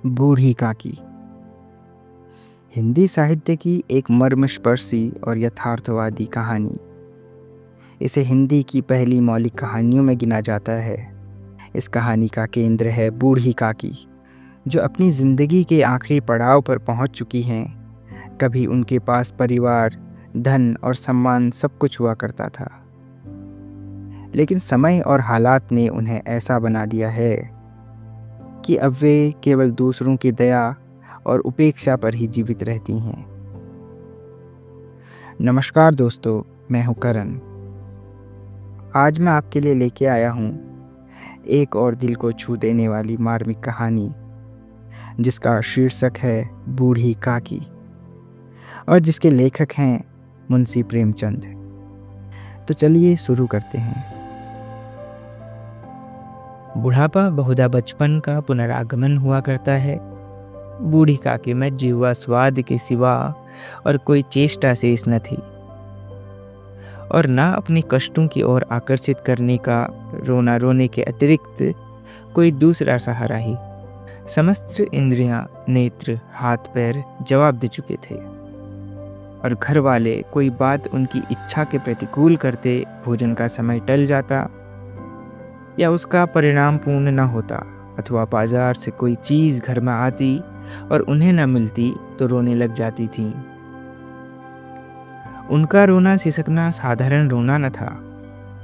बूढ़ी काकी। हिंदी साहित्य की एक मर्मस्पर्शी और यथार्थवादी कहानी। इसे हिंदी की पहली मौलिक कहानियों में गिना जाता है। इस कहानी का केंद्र है बूढ़ी काकी, जो अपनी ज़िंदगी के आखिरी पड़ाव पर पहुंच चुकी हैं। कभी उनके पास परिवार, धन और सम्मान सब कुछ हुआ करता था, लेकिन समय और हालात ने उन्हें ऐसा बना दिया है कि अब वे केवल दूसरों की दया और उपेक्षा पर ही जीवित रहती हैं। नमस्कार दोस्तों, मैं हूं करण। आज मैं आपके लिए लेके आया हूं एक और दिल को छू देने वाली मार्मिक कहानी, जिसका शीर्षक है बूढ़ी काकी और जिसके लेखक हैं मुंशी प्रेमचंद। तो चलिए शुरू करते हैं। बुढ़ापा बहुधा बचपन का पुनरागमन हुआ करता है। बूढ़ी काकी में जीवा स्वाद के सिवा और कोई चेष्टा शेष न थी, और न अपने कष्टों की ओर आकर्षित करने का रोना रोने के अतिरिक्त कोई दूसरा सहारा ही। समस्त इंद्रियां, नेत्र, हाथ पैर जवाब दे चुके थे, और घर वाले कोई बात उनकी इच्छा के प्रतिकूल करते भोजन का समय टल जाता या उसका परिणाम पूर्ण न होता, अथवा बाजार से कोई चीज घर में आती और उन्हें न मिलती तो रोने लग जाती थीं। उनका रोना सिसकना साधारण रोना न था।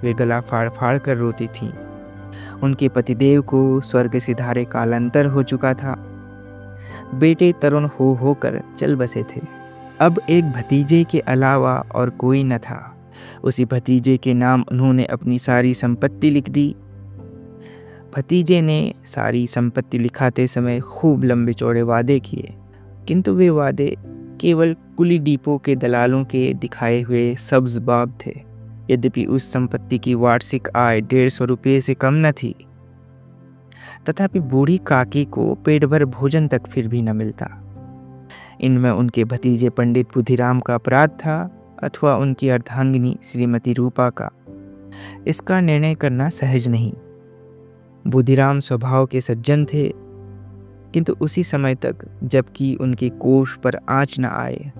वे गला फाड़ फाड़ कर रोती थीं। उनके पतिदेव को स्वर्ग सिधारे कालांतर हो चुका था। बेटे तरुण हो होकर चल बसे थे। अब एक भतीजे के अलावा और कोई न था। उसी भतीजे के नाम उन्होंने अपनी सारी संपत्ति लिख दी। भतीजे ने सारी संपत्ति लिखाते समय खूब लंबे चौड़े वादे किए, किंतु वे वादे केवल कुली डिपो के दलालों के दिखाए हुए सब्ज बाब थे। यद्यपि उस संपत्ति की वार्षिक आय 150 रुपये से कम न थी, तथापि बूढ़ी काकी को पेट भर भोजन तक फिर भी न मिलता। इनमें उनके भतीजे पंडित बुधिराम का अपराध था अथवा उनकी अर्धांगिनी श्रीमती रूपा का, इसका निर्णय करना सहज नहीं। बुधिराम स्वभाव के सज्जन थे, किंतु उसी समय तक जबकि उनके कोष पर आँच न आए।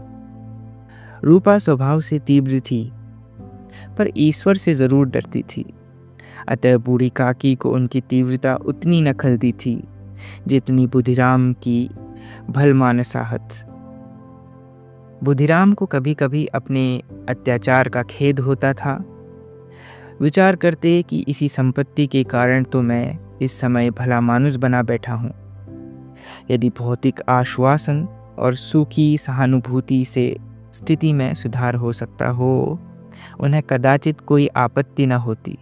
रूपा स्वभाव से तीव्र थी, पर ईश्वर से जरूर डरती थी। अतः बूढ़ी काकी को उनकी तीव्रता उतनी न खलती थी जितनी बुधिराम की भलमानसाहत। बुधिराम को कभी कभी अपने अत्याचार का खेद होता था। विचार करते कि इसी संपत्ति के कारण तो मैं इस समय भला मानुष बना बैठा हूँ। यदि भौतिक आश्वासन और सूखी सहानुभूति से स्थिति में सुधार हो सकता हो, उन्हें कदाचित कोई आपत्ति न होती,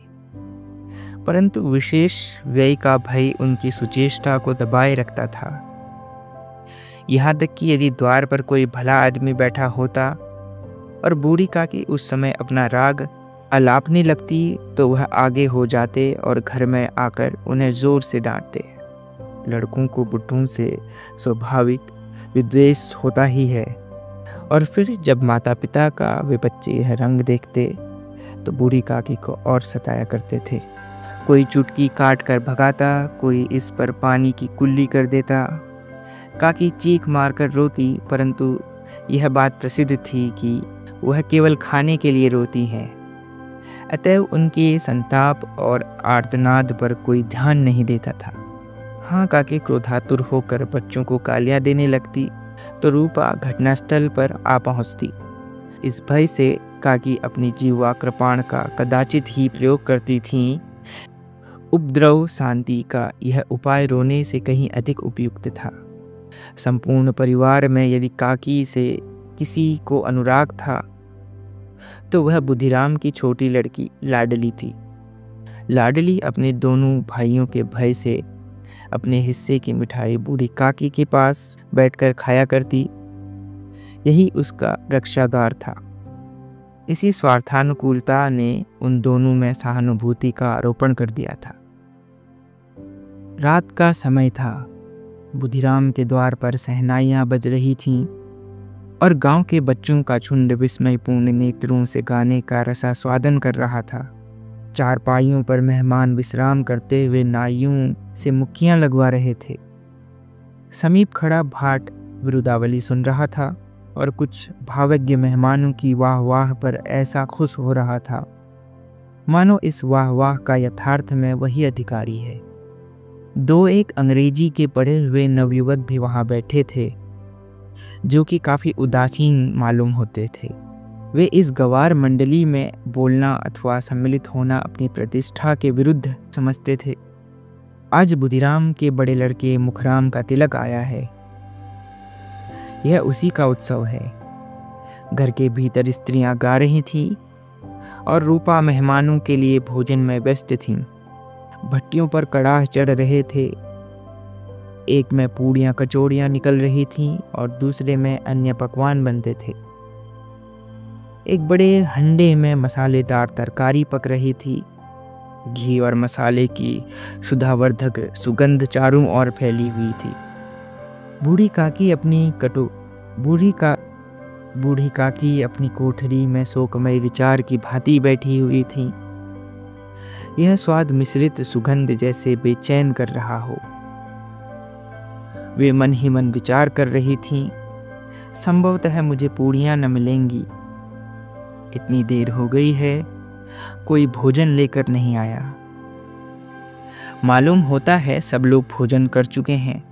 परंतु विशेष व्यय का भय उनकी सुचेष्टा को दबाए रखता था। यहाँ तक कि यदि द्वार पर कोई भला आदमी बैठा होता और बूढ़ी काकी उस समय अपना राग अलापने लगती, तो वह आगे हो जाते और घर में आकर उन्हें जोर से डांटते। लड़कों को बुढ़ों से स्वाभाविक विद्वेष होता ही है, और फिर जब माता पिता का वे बच्चे यह रंग देखते तो बूढ़ी काकी को और सताया करते थे। कोई चुटकी काट कर भगाता, कोई इस पर पानी की कुल्ली कर देता। काकी चीख मारकर रोती, परंतु यह बात प्रसिद्ध थी कि वह केवल खाने के लिए रोती हैं। अतः उनके संताप और आर्तनाद पर कोई ध्यान नहीं देता था। हाँ, काकी क्रोधातुर होकर बच्चों को गालियां देने लगती तो रूपा घटनास्थल पर आ पहुंचती। इस भय से काकी अपनी जीवा कृपाण का कदाचित ही प्रयोग करती थीं। उपद्रव शांति का यह उपाय रोने से कहीं अधिक उपयुक्त था। संपूर्ण परिवार में यदि काकी से किसी को अनुराग था तो वह बुधिराम की छोटी लड़की लाडली थी। लाडली अपने दोनों भाइयों के भय से अपने हिस्से की मिठाई बूढ़ी काकी के पास बैठकर खाया करती। यही उसका रक्षागार था। इसी स्वार्थानुकूलता ने उन दोनों में सहानुभूति का आरोपण कर दिया था। रात का समय था। बुधिराम के द्वार पर शहनाइयां बज रही थीं और गांव के बच्चों का झुंड विस्मयपूर्ण नेत्रों से गाने का रसास्वादन कर रहा था। चारपाइयों पर मेहमान विश्राम करते हुए नाइयों से मुक्कियां लगवा रहे थे। समीप खड़ा भाट विरुदावली सुन रहा था और कुछ भावज्ञ मेहमानों की वाह वाह पर ऐसा खुश हो रहा था मानो इस वाह वाह का यथार्थ में वही अधिकारी है। दो एक अंग्रेजी के पढ़े हुए नवयुवक भी वहां बैठे थे जो कि काफ़ी उदासीन मालूम होते थे। वे इस गवार मंडली में बोलना अथवा सम्मिलित होना अपनी प्रतिष्ठा के विरुद्ध समझते थे। आज बुधिराम के बड़े लड़के मुखराम का तिलक आया है। यह उसी का उत्सव है। घर के भीतर स्त्रियां गा रही थीं और रूपा मेहमानों के लिए भोजन में व्यस्त थीं। भट्टियों पर कड़ाह चढ़ रहे थे। एक में पूड़ियाँ कचौड़ियाँ निकल रही थीं और दूसरे में अन्य पकवान बनते थे। एक बड़े हंडे में मसालेदार तरकारी पक रही थी। घी और मसाले की सुधावर्धक सुगंध चारों ओर फैली हुई थी। बूढ़ी काकी अपनी कोठरी में शोकमय विचार की भांति बैठी हुई थी। यह स्वाद मिश्रित सुगंध जैसे बेचैन कर रहा हो। वे मन ही मन विचार कर रही थीं, संभवतः मुझे पूड़ियाँ न मिलेंगी। इतनी देर हो गई है, कोई भोजन लेकर नहीं आया। मालूम होता है सब लोग भोजन कर चुके हैं,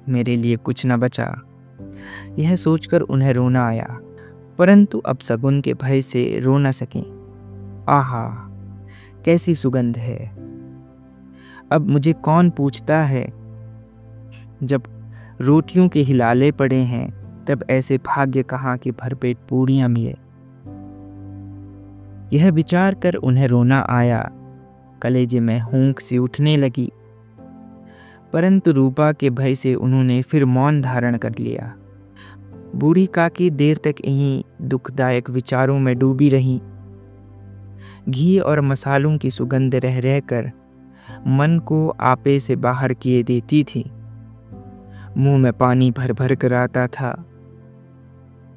मेरे लिए कुछ न बचा। यह सोचकर उन्हें रोना आया, परंतु अब शगुन के भय से रो न सकें। आहा, कैसी सुगंध है! अब मुझे कौन पूछता है? जब रोटियों के हिलाले पड़े हैं तब ऐसे भाग्य कहाँ कि भरपेट पूड़ियाँ मिले। यह विचार कर उन्हें रोना आया। कलेजे में हुंक सी उठने लगी, परंतु रूपा के भय से उन्होंने फिर मौन धारण कर लिया। बूढ़ी काकी देर तक इन्हीं दुखदायक विचारों में डूबी रहीं। घी और मसालों की सुगंध रह रहकर मन को आपे से बाहर किए देती थी। मुंह में पानी भर भर कर आता था।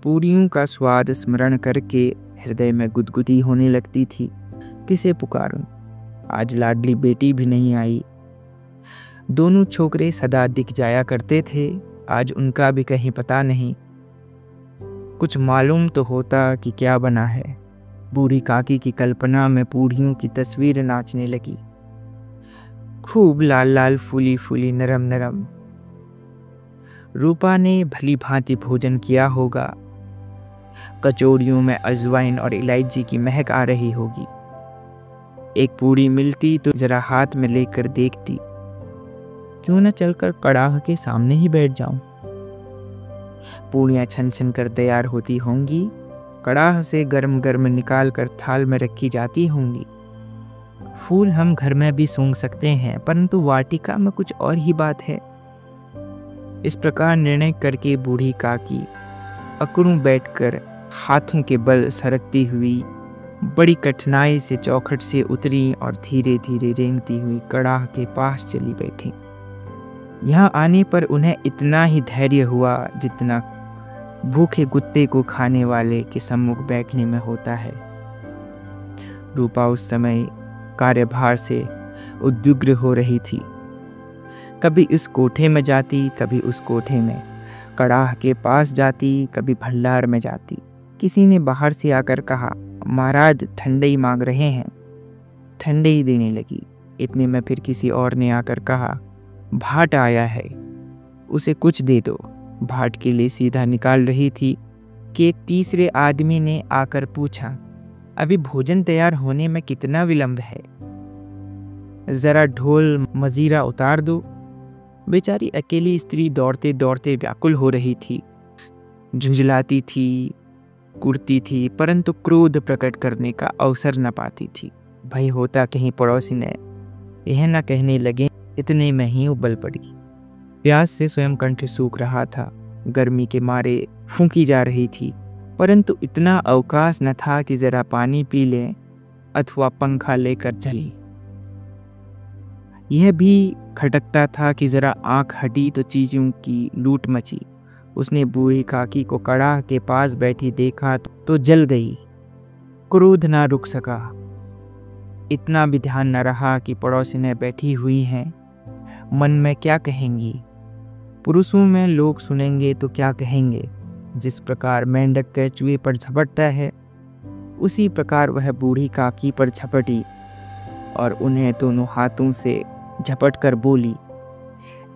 पूरियों का स्वाद स्मरण करके हृदय में गुदगुदी होने लगती थी। किसे पुकारूं? आज लाडली बेटी भी नहीं आई। दोनों छोकरे सदा दिख जाया करते थे, आज उनका भी कहीं पता नहीं। कुछ मालूम तो होता कि क्या बना है। बूढ़ी काकी की कल्पना में पूड़ियों की तस्वीर नाचने लगी। खूब लाल लाल, फूली फूली, नरम नरम। रूपा ने भली भांति भोजन किया होगा। कचौड़ियों में अजवाइन और इलायची की महक आ रही होगी। एक पूड़ी मिलती तो जरा हाथ में लेकर देखती। क्यों न चलकर कड़ाह के सामने ही बैठ जाऊं। पूड़ियाँ छन छन कर तैयार होती होंगी, कड़ाह से गर्म गर्म निकाल कर थाल में रखी जाती होंगी। फूल हम घर में भी सूंघ सकते हैं, परंतु वाटिका में कुछ और ही बात है। इस प्रकार निर्णय करके बूढ़ी काकी अकड़ूं बैठकर हाथों के बल सरकती हुई बड़ी कठिनाई से चौखट से उतरी और धीरे धीरे रेंगती हुई कड़ाह के पास चली बैठी। यहाँ आने पर उन्हें इतना ही धैर्य हुआ जितना भूखे कुत्ते को खाने वाले के सम्मुख बैठने में होता है। रूपा उस समय कार्यभार से उद्विग्न हो रही थी। कभी इस कोठे में जाती, कभी उस कोठे में, कड़ाह के पास जाती, कभी भंडार में जाती। किसी ने बाहर से आकर कहा, महाराज ठंडई मांग रहे हैं। ठंडई देने लगी। इतने में फिर किसी और ने आकर कहा, भाट आया है, उसे कुछ दे दो। भाट के लिए सीधा निकाल रही थी कि एक तीसरे आदमी ने आकर पूछा, अभी भोजन तैयार होने में कितना विलंब है? जरा ढोल मजीरा उतार दो। बेचारी अकेली स्त्री दौड़ते दौड़ते व्याकुल हो रही थी। झुंझलाती थी, कुड़ती थी, परंतु क्रोध प्रकट करने का अवसर न पाती थी। भय होता कहीं पड़ोसी ने यह न कहने लगे। इतने में ही उबल पड़ी। प्यास से स्वयं कंठ सूख रहा था। गर्मी के मारे फूंकी जा रही थी, परंतु इतना अवकाश न था कि जरा पानी पी लें अथवा पंखा लेकर चली। यह भी खटकता था कि जरा आंख हटी तो चीजों की लूट मची। उसने बूढ़ी काकी को कड़ाह के पास बैठी देखा तो जल गई। क्रोध ना रुक सका। इतना भी ध्यान न रहा कि पड़ोसी ने बैठी हुई हैं, मन में क्या कहेंगी। पुरुषों में लोग सुनेंगे तो क्या कहेंगे। जिस प्रकार मेंढक केंचुए पर झपटता है, उसी प्रकार वह बूढ़ी काकी पर झपटी और उन्हें दोनों हाथों से झपट कर बोली,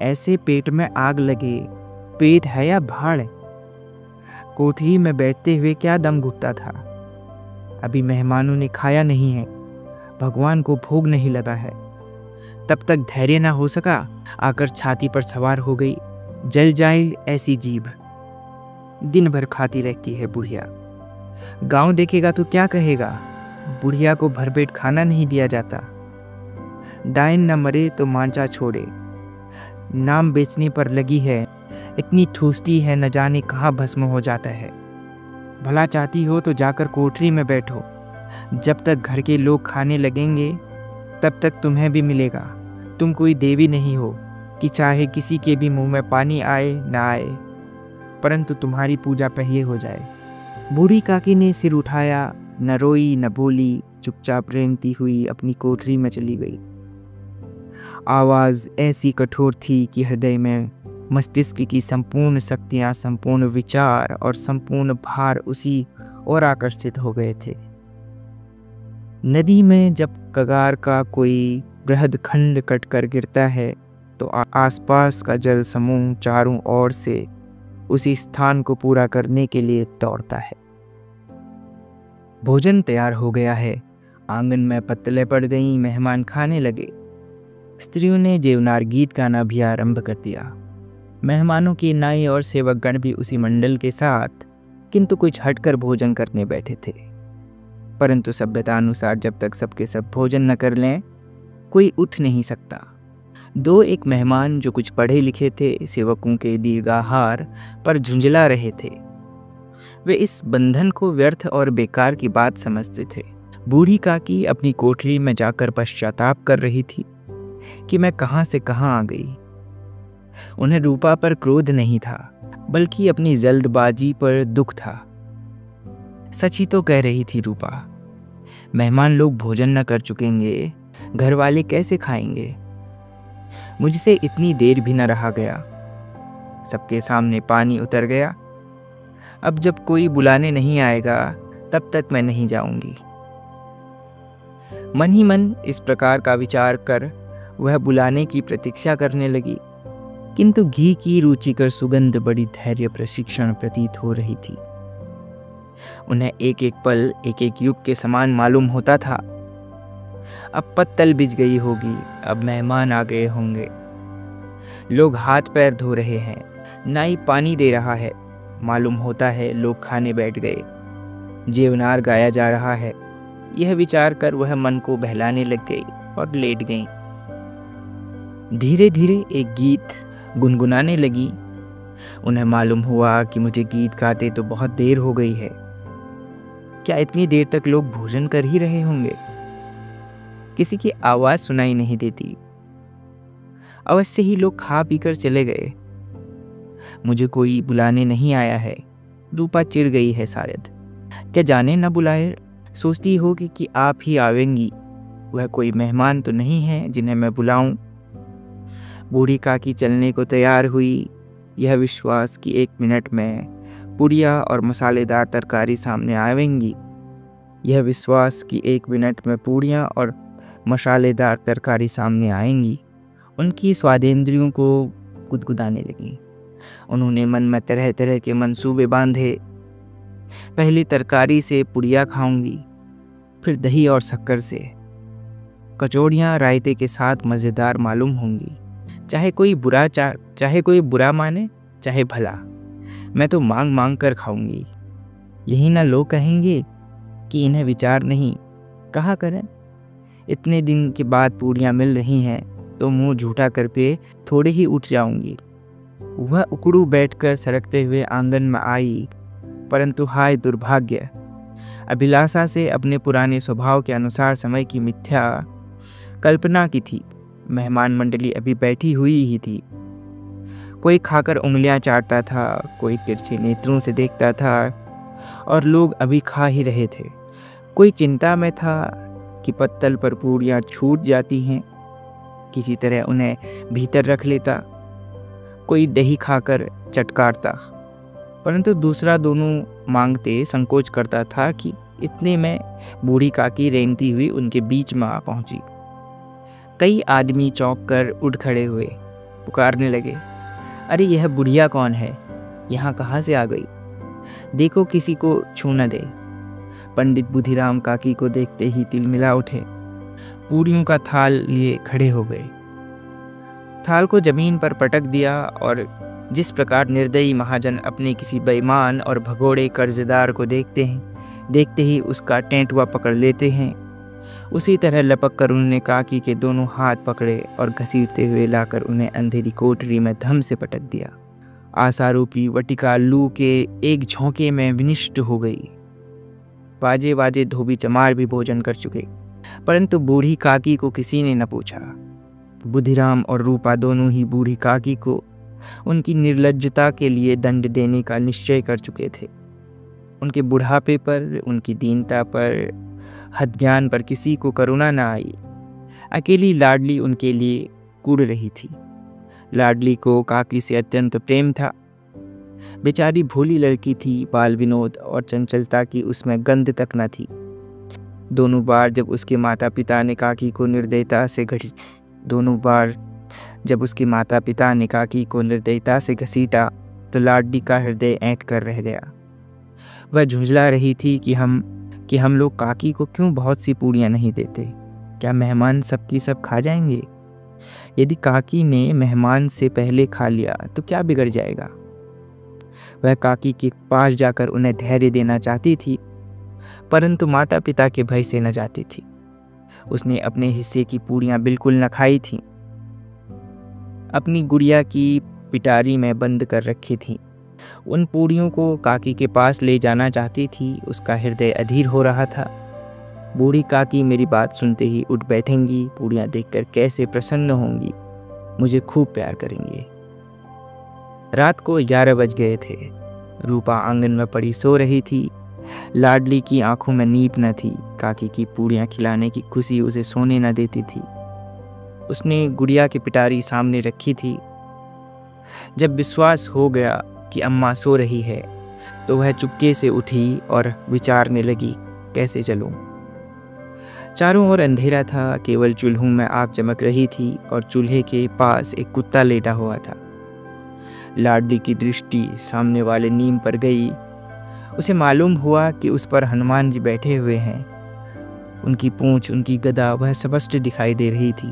ऐसे पेट में आग लगे, पेट है या भाड़? कोठरी में बैठते हुए क्या दम घुटता था? अभी मेहमानों ने खाया नहीं है, भगवान को भोग नहीं लगा है। तब तक धैर्य ना हो सका, आकर छाती पर सवार हो गई। जल जाए ऐसी जीभ, दिन भर खाती रहती है बुढ़िया। गांव देखेगा तो क्या कहेगा, बुढ़िया को भरपेट खाना नहीं दिया जाता। डायन न मरे तो मांचा छोड़े, नाम बेचने पर लगी है, इतनी ठूसती है न जाने कहाँ भस्म हो जाता है। भला चाहती हो तो जाकर कोठरी में बैठो, जब तक घर के लोग खाने लगेंगे तब तक तुम्हें भी मिलेगा। तुम कोई देवी नहीं हो कि चाहे किसी के भी मुंह में पानी आए ना आए, परंतु तुम्हारी पूजा पहिए हो जाए। बूढ़ी काकी ने सिर उठाया, न रोई न बोली, चुपचाप रेंगती हुई अपनी कोठरी में चली गई। आवाज़ ऐसी कठोर थी कि हृदय में मस्तिष्क की संपूर्ण शक्तियाँ, संपूर्ण विचार और संपूर्ण भार उसी ओर आकर्षित हो गए थे। नदी में जब कगार का कोई बृहद खंड कटकर गिरता है तो आसपास का जल समूह चारों ओर से उसी स्थान को पूरा करने के लिए दौड़ता है। भोजन तैयार हो गया है, आंगन में पत्तलें पड़ गईं, मेहमान खाने लगे। स्त्रियों ने जेवनार गीत गाना भी आरंभ कर दिया। मेहमानों के नाई और सेवकगण भी उसी मंडल के साथ किंतु कुछ हटकर भोजन करने बैठे थे। परंतु सभ्यता अनुसार जब तक सबके सब भोजन न कर लें, कोई उठ नहीं सकता। दो एक मेहमान जो कुछ पढ़े लिखे थे, सेवकों के दीर्घाहार पर झुंझला रहे थे। वे इस बंधन को व्यर्थ और बेकार की बात समझते थे। बूढ़ी काकी अपनी कोठरी में जाकर पश्चाताप कर रही थी कि मैं कहाँ से कहाँ आ गई। उन्हें रूपा पर क्रोध नहीं था, बल्कि अपनी जल्दबाजी पर दुख था। सच ही तो कह रही थी रूपा, मेहमान लोग भोजन न कर चुकेंगे, घर वाले कैसे खाएंगे। मुझसे इतनी देर भी न रहा गया, सबके सामने पानी उतर गया। अब जब कोई बुलाने नहीं आएगा तब तक मैं नहीं जाऊंगी। मन ही मन इस प्रकार का विचार कर वह बुलाने की प्रतीक्षा करने लगी, किंतु घी की रुचिकर सुगंध बड़ी धैर्य प्रशिक्षण प्रतीत हो रही थी। उन्हें एक एक पल एक एक युग के समान मालूम होता था। अब पत्तल बिछ गई होगी, अब मेहमान आ गए होंगे, लोग हाथ पैर धो रहे हैं, नाई पानी दे रहा है, मालूम होता है लोग खाने बैठ गए, जेवनार गाया जा रहा है। यह विचार कर वह मन को बहलाने लग गई और लेट गई। धीरे धीरे एक गीत गुनगुनाने लगी। उन्हें मालूम हुआ कि मुझे गीत गाते तो बहुत देर हो गई है। क्या इतनी देर तक लोग भोजन कर ही रहे होंगे? किसी की आवाज़ सुनाई नहीं देती। अवश्य ही लोग खा पीकर चले गए। मुझे कोई बुलाने नहीं आया है। रूपा चिढ़ गई है शायद। क्या जाने न बुलाए, सोचती होगी कि आप ही आवेंगी। वह कोई मेहमान तो नहीं है जिन्हें मैं बुलाऊं। बूढ़ी काकी चलने को तैयार हुई, यह विश्वास कि 1 मिनट में पुड़िया और मसालेदार तरकारी सामने आवेंगी। यह विश्वास कि 1 मिनट में पूड़ियाँ और मसालेदार तरकारी सामने आएंगी उनकी स्वादेंद्रियों को गुदगुदाने लगी। उन्होंने मन में तरह तरह के मंसूबे बांधे। पहले तरकारी से पुड़िया खाऊंगी, फिर दही और शक्कर से। कचौड़ियाँ रायते के साथ मज़ेदार मालूम होंगी। चाहे कोई बुरा माने, चाहे भला, मैं तो मांग मांग कर खाऊंगी। यही ना लोग कहेंगे कि इन्हें विचार नहीं। कहा करें, इतने दिन के बाद पूड़ियाँ मिल रही हैं तो मुंह झूठा करके थोड़े ही उठ जाऊंगी। वह उकड़ू बैठकर सरकते हुए आंगन में आई, परंतु हाय दुर्भाग्य, अभिलाषा से अपने पुराने स्वभाव के अनुसार समय की मिथ्या कल्पना की थी। मेहमान मंडली अभी बैठी हुई ही थी। कोई खाकर उंगलियां चाटता था, कोई तिरछे नेत्रों से देखता था और लोग अभी खा ही रहे थे। कोई चिंता में था कि पत्तल पर पूड़ियाँ छूट जाती हैं, किसी तरह उन्हें भीतर रख लेता। कोई दही खाकर चटकारता, परंतु दूसरा दोनों मांगते संकोच करता था कि इतने में बूढ़ी काकी रेंगती हुई उनके बीच में आ पहुंची। कई आदमी चौंक कर उठ खड़े हुए, पुकारने लगे, अरे यह बुढ़िया कौन है, यहाँ कहाँ से आ गई? देखो किसी को छू न दे। पंडित बुधिराम काकी को देखते ही तिलमिला उठे, पूरियों का थाल लिए खड़े हो गए। थाल को जमीन पर पटक दिया और जिस प्रकार निर्दयी महाजन अपने किसी बेईमान और भगोड़े कर्जदार को देखते ही उसका टेंटुआ पकड़ लेते हैं, उसी तरह लपक कर उन्होंने काकी के दोनों हाथ पकड़े और घसीटते हुए लाकर उन्हें अंधेरी कोठरी में धम से पटक दिया। आशारूपी वटिका लू के एक झोंके में विनिष्ट हो गई। बाजे बाजे धोबी चमार भी भोजन कर चुके, परंतु बूढ़ी काकी को किसी ने न पूछा। बुधिराम और रूपा दोनों ही बूढ़ी काकी को उनकी निर्लज्जता के लिए दंड देने का निश्चय कर चुके थे। उनके बुढ़ापे पर, उनकी दीनता पर, हदज्ञान पर किसी को करुणा न आई। अकेली लाडली उनके लिए कूड़ रही थी। लाडली को काकी से अत्यंत प्रेम था। बेचारी भोली लड़की थी, बाल विनोद और चंचलता की उसमें गंध तक न थी। दोनों बार जब उसके माता पिता ने काकी को निर्दयता से घसीटा तो लाडली का हृदय ऐंठ कर रह गया। वह झुंझला रही थी कि हम लोग काकी को क्यों बहुत सी पूड़ियाँ नहीं देते। क्या मेहमान सबकी सब खा जाएंगे? यदि काकी ने मेहमान से पहले खा लिया तो क्या बिगड़ जाएगा? वह काकी के पास जाकर उन्हें धैर्य देना चाहती थी, परंतु माता पिता के भय से न जाती थी। उसने अपने हिस्से की पूड़ियाँ बिल्कुल न खाई थीं। अपनी गुड़िया की पिटारी में बंद कर रखी थी। उन पूड़ियों को काकी के पास ले जाना चाहती थी। उसका हृदय अधीर हो रहा था। बूढ़ी काकी मेरी बात सुनते ही उठ बैठेंगी, पूड़ियाँ देखकर कैसे प्रसन्न होंगी, मुझे खूब प्यार करेंगे। रात को 11 बज गए थे। रूपा आंगन में पड़ी सो रही थी। लाडली की आंखों में नींद न थी। काकी की पूड़ियाँ खिलाने की खुशी उसे सोने न देती थी। उसने गुड़िया की पिटारी सामने रखी थी। जब विश्वास हो गया कि अम्मा सो रही है तो वह चुपके से उठी और विचारने लगी, कैसे चलूं? चारों ओर अंधेरा था, केवल चूल्हों में आग चमक रही थी और चूल्हे के पास एक कुत्ता लेटा हुआ था। लाडली की दृष्टि सामने वाले नीम पर गई। उसे मालूम हुआ कि उस पर हनुमान जी बैठे हुए हैं। उनकी पूंछ, उनकी गदा वह स्पष्ट दिखाई दे रही थी।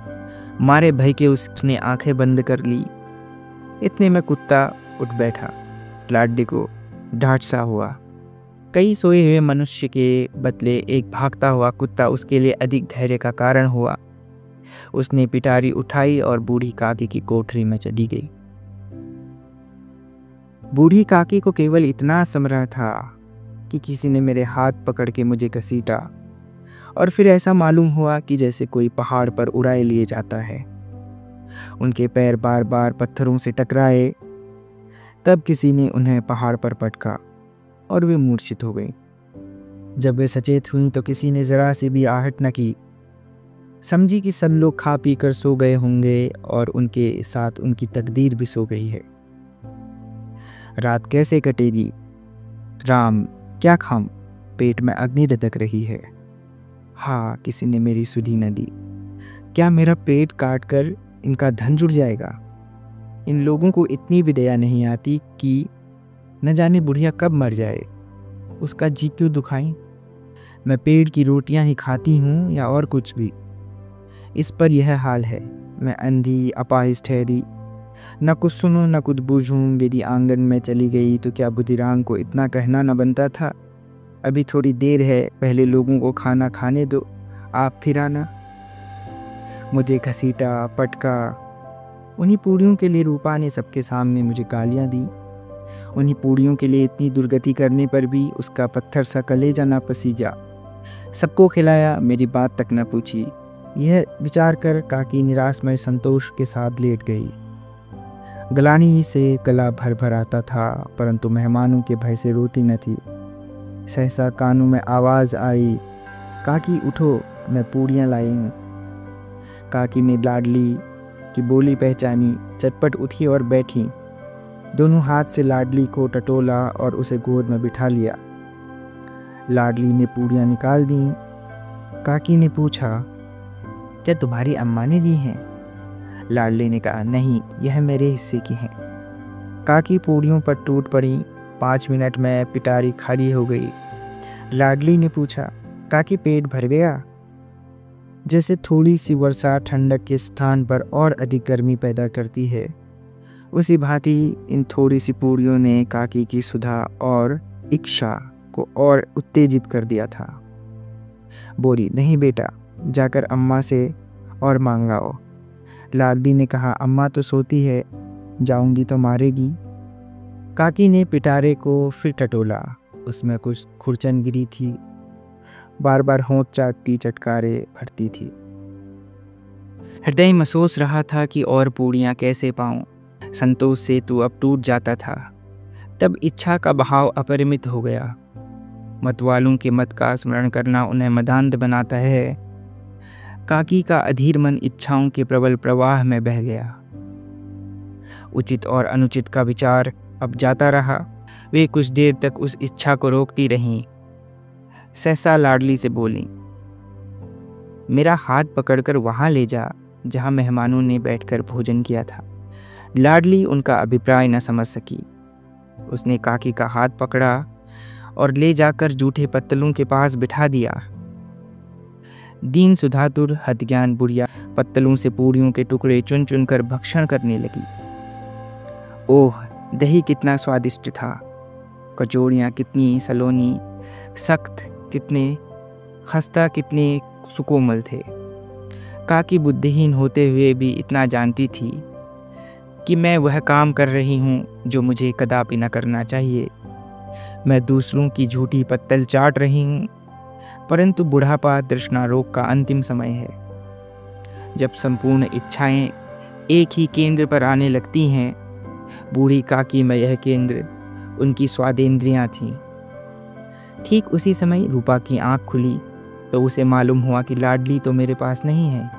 मारे भय के उसने आंखें बंद कर ली। इतने में कुत्ता उठ बैठा। लाडली को डांट सा हुआ। कई सोए हुए मनुष्य के बदले एक भागता हुआ कुत्ता उसके लिए अधिक धैर्य का कारण हुआ। उसने पिटारी उठाई और बूढ़ी काकी की कोठरी में चली गई। बूढ़ी काकी को केवल इतना समझा था कि किसी ने मेरे हाथ पकड़ के मुझे घसीटा और फिर ऐसा मालूम हुआ कि जैसे कोई पहाड़ पर उड़ाए लिए जाता है। उनके पैर बार बार पत्थरों से टकराए। तब किसी ने उन्हें पहाड़ पर पटका और वे मूर्छित हो गई। जब वे सचेत हुई तो किसी ने जरा सी भी आहट न की। समझी कि सब लोग खा पी कर सो गए होंगे और उनके साथ उनकी तकदीर भी सो गई है। रात कैसे कटेगी? राम, क्या खाऊं? पेट में अग्नि धधक रही है। हाँ, किसी ने मेरी सुधी न दी। क्या मेरा पेट काट कर इनका धन जुड़ जाएगा? इन लोगों को इतनी भी दया नहीं आती कि न जाने बुढ़िया कब मर जाए, उसका जी क्यों दुखाएं? मैं पेड़ की रोटियां ही खाती हूँ या और कुछ भी। इस पर यह हाल है। मैं अंधी अपाहिज ठहरी, न कुछ सुनूं न कुछ बूझूं। मेरी आंगन में चली गई तो क्या बुधिराम को इतना कहना न बनता था, अभी थोड़ी देर है, पहले लोगों को खाना खाने दो, आप फिर आना। मुझे घसीटा, पटका। उन्हीं पूड़ियों के लिए रूपा ने सबके सामने मुझे गालियाँ दी। उन्हीं पूड़ियों के लिए इतनी दुर्गति करने पर भी उसका पत्थर सा कलेजा ना पसीजा। सबको खिलाया, मेरी बात तक न पूछी। यह विचार कर काकी निराशमय संतोष के साथ लेट गई। गलानी से गला भर भर आता था, परंतु मेहमानों के भय से रोती न थी। सहसा कानों में आवाज़ आई, काकी उठो, मैं पूड़ियाँ लाई हूँ। काकी ने लाडली की बोली पहचानी, चटपट उठी और बैठी। दोनों हाथ से लाडली को टटोला और उसे गोद में बिठा लिया। लाडली ने पूड़ियाँ निकाल दी। काकी ने पूछा, क्या तुम्हारी अम्मा ने दी हैं? लाडली ने कहा, नहीं, यह मेरे हिस्से की हैं। काकी पूड़ियों पर टूट पड़ी। 5 मिनट में पिटारी खाली हो गई। लाडली ने पूछा, काकी पेट भर गया? जैसे थोड़ी सी वर्षा ठंडक के स्थान पर और अधिक गर्मी पैदा करती है, उसी भांति इन थोड़ी सी पूड़ियों ने काकी की सुधा और इच्छा को और उत्तेजित कर दिया था। बोली, नहीं बेटा, जाकर अम्मा से और मांगाओ। लाडली ने कहा, अम्मा तो सोती है, जाऊंगी तो मारेगी। काकी ने पिटारे को फिर टटोला। उसमें कुछ खुरचन गिरी थी। बार बार होंठ चाटती चटकारे भरती थी। हृदय महसूस रहा था कि और पूड़ियाँ कैसे पाऊँ। संतोष से तू अब टूट जाता था। तब इच्छा का बहाव अपरिमित हो गया। मतवालों के मत का स्मरण करना उन्हें मदान्ध बनाता है। काकी का अधीर मन इच्छाओं के प्रबल प्रवाह में बह गया। उचित और अनुचित का विचार अब जाता रहा। वे कुछ देर तक उस इच्छा को रोकती रहीं। सहसा लाडली से बोली, मेरा हाथ पकड़कर वहाँ ले जा जहाँ मेहमानों ने बैठकर भोजन किया था। लाडली उनका अभिप्राय न समझ सकी। उसने काकी का हाथ पकड़ा और ले जाकर जूठे पत्तलों के पास बिठा दिया। दीन सुधातुर हदज्ञान बुढ़िया पत्तलों से पूड़ियों के टुकड़े चुन चुन कर भक्षण करने लगी। ओह, दही कितना स्वादिष्ट था, कचौड़ियाँ कितनी सलोनी, सख्त कितने, खस्ता कितने सुकोमल थे। काकी बुद्धिहीन होते हुए भी इतना जानती थी कि मैं वह काम कर रही हूँ जो मुझे कदापि न करना चाहिए। मैं दूसरों की झूठी पत्तल चाट रही हूँ, परंतु बुढ़ापा तृष्णा रोग का अंतिम समय है। जब संपूर्ण इच्छाएं एक ही केंद्र पर आने लगती हैं, बूढ़ी काकी में यह केंद्र उनकी स्वादेंद्रियां थीं। ठीक उसी समय रूपा की आंख खुली तो उसे मालूम हुआ कि लाडली तो मेरे पास नहीं है।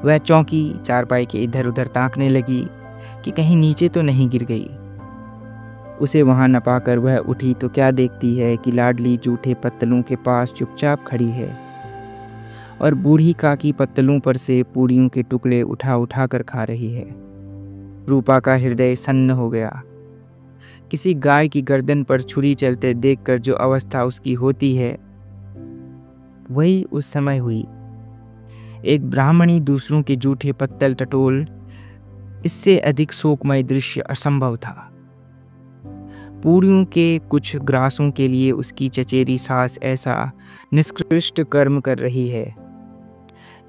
वह चौंकी, चारपाई के इधर उधर ताकने लगी कि कहीं नीचे तो नहीं गिर गई। उसे वहां न पाकर वह उठी तो क्या देखती है कि लाडली जूठे पत्तलों के पास चुपचाप खड़ी है और बूढ़ी काकी पत्तलों पर से पूड़ियों के टुकड़े उठा उठा कर खा रही है। रूपा का हृदय सन्न हो गया। किसी गाय की गर्दन पर छुरी चलते देखकर जो अवस्था उसकी होती है, वही उस समय हुई। एक ब्राह्मणी दूसरों के जूठे पत्तल टटोल, इससे अधिक शोकमय दृश्य असंभव था। पूड़ियों के कुछ ग्रासों के लिए उसकी चचेरी सास ऐसा निष्कृष्ट कर्म कर रही है।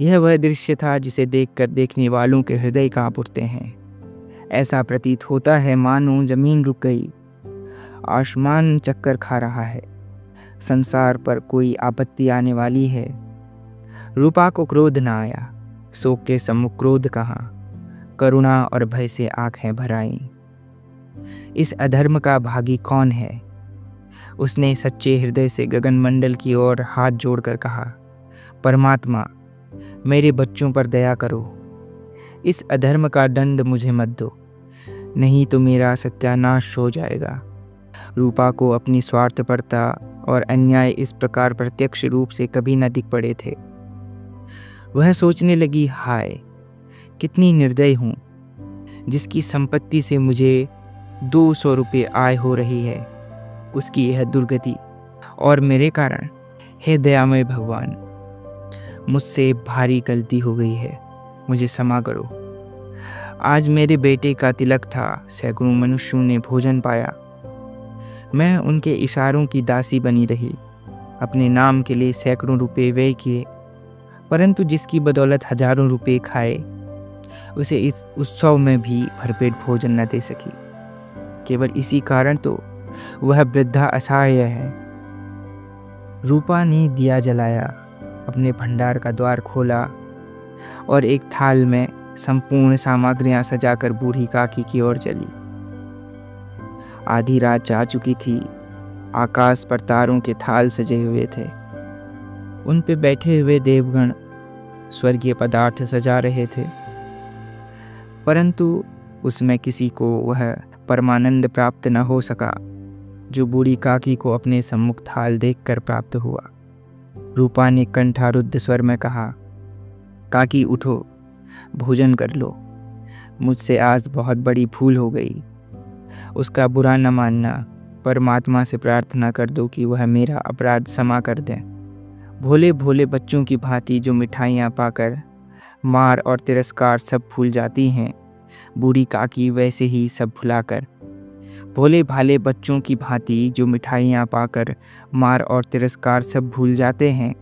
यह वह दृश्य था जिसे देखकर देखने वालों के हृदय कांप उठते हैं। ऐसा प्रतीत होता है मानो जमीन रुक गई, आसमान चक्कर खा रहा है, संसार पर कोई आपत्ति आने वाली है। रूपा को क्रोध न आया। शोक के सम्मुख क्रोध कहाँ, करुणा और भय से आंखें भर आईं। इस अधर्म का भागी कौन है? उसने सच्चे हृदय से गगनमंडल की ओर हाथ जोड़कर कहा, परमात्मा, मेरे बच्चों पर दया करो। इस अधर्म का दंड मुझे मत दो, नहीं तो मेरा सत्यानाश हो जाएगा। रूपा को अपनी स्वार्थपरता और अन्याय इस प्रकार प्रत्यक्ष रूप से कभी न दिख पड़े थे। वह सोचने लगी, हाय, कितनी निर्दयी हूँ, जिसकी संपत्ति से मुझे 200 रुपये आय हो रही है, उसकी यह दुर्गति, और मेरे कारण। हे दयामय भगवान, मुझसे भारी गलती हो गई है, मुझे क्षमा करो। आज मेरे बेटे का तिलक था, सैकड़ों मनुष्यों ने भोजन पाया, मैं उनके इशारों की दासी बनी रही, अपने नाम के लिए सैकड़ों रुपए व्यय किए, परंतु जिसकी बदौलत हजारों रुपए खाए, उसे इस उत्सव में भी भरपेट भोजन न दे सकी। केवल इसी कारण तो वह वृद्धा असहाय है। रूपा ने दिया जलाया, अपने भंडार का द्वार खोला और एक थाल में संपूर्ण सामग्रियां सजाकर बूढ़ी काकी की ओर चली। आधी रात जा चुकी थी। आकाश पर तारों के थाल सजे हुए थे। उन पे बैठे हुए देवगण स्वर्गीय पदार्थ सजा रहे थे, परंतु उसमें किसी को वह परमानंद प्राप्त न हो सका जो बूढ़ी काकी को अपने सम्मुख थाल देखकर प्राप्त हुआ। रूपा ने कंठारुद्ध स्वर में कहा, काकी उठो, भोजन कर लो। मुझसे आज बहुत बड़ी भूल हो गई। उसका बुरा न मानना, परमात्मा से प्रार्थना कर दो कि वह मेरा अपराध क्षमा कर दें। भोले भोले बच्चों की भांति जो मिठाइयाँ पाकर मार और तिरस्कार सब भूल जाती हैं, बूढ़ी काकी वैसे ही सब भुलाकर। भोले भाले बच्चों की भांति जो मिठाइयाँ पाकर मार और तिरस्कार सब भूल जाते हैं,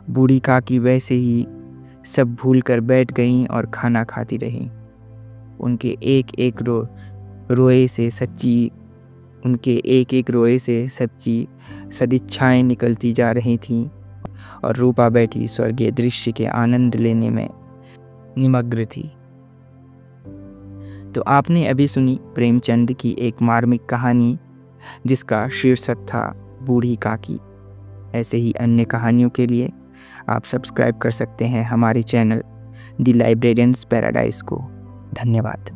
बूढ़ी काकी वैसे ही सब भूल कर बैठ गईं और खाना खाती रहीं। उनके एक एक रोए से सच्ची सदिच्छाएं निकलती जा रही थीं और रूपा बैठी स्वर्गीय दृश्य के आनंद लेने में निमग्न थी। तो आपने अभी सुनी प्रेमचंद की एक मार्मिक कहानी जिसका शीर्षक था बूढ़ी काकी। ऐसे ही अन्य कहानियों के लिए आप सब्सक्राइब कर सकते हैं हमारे चैनल द लाइब्रेरियंस पैराडाइज को। धन्यवाद।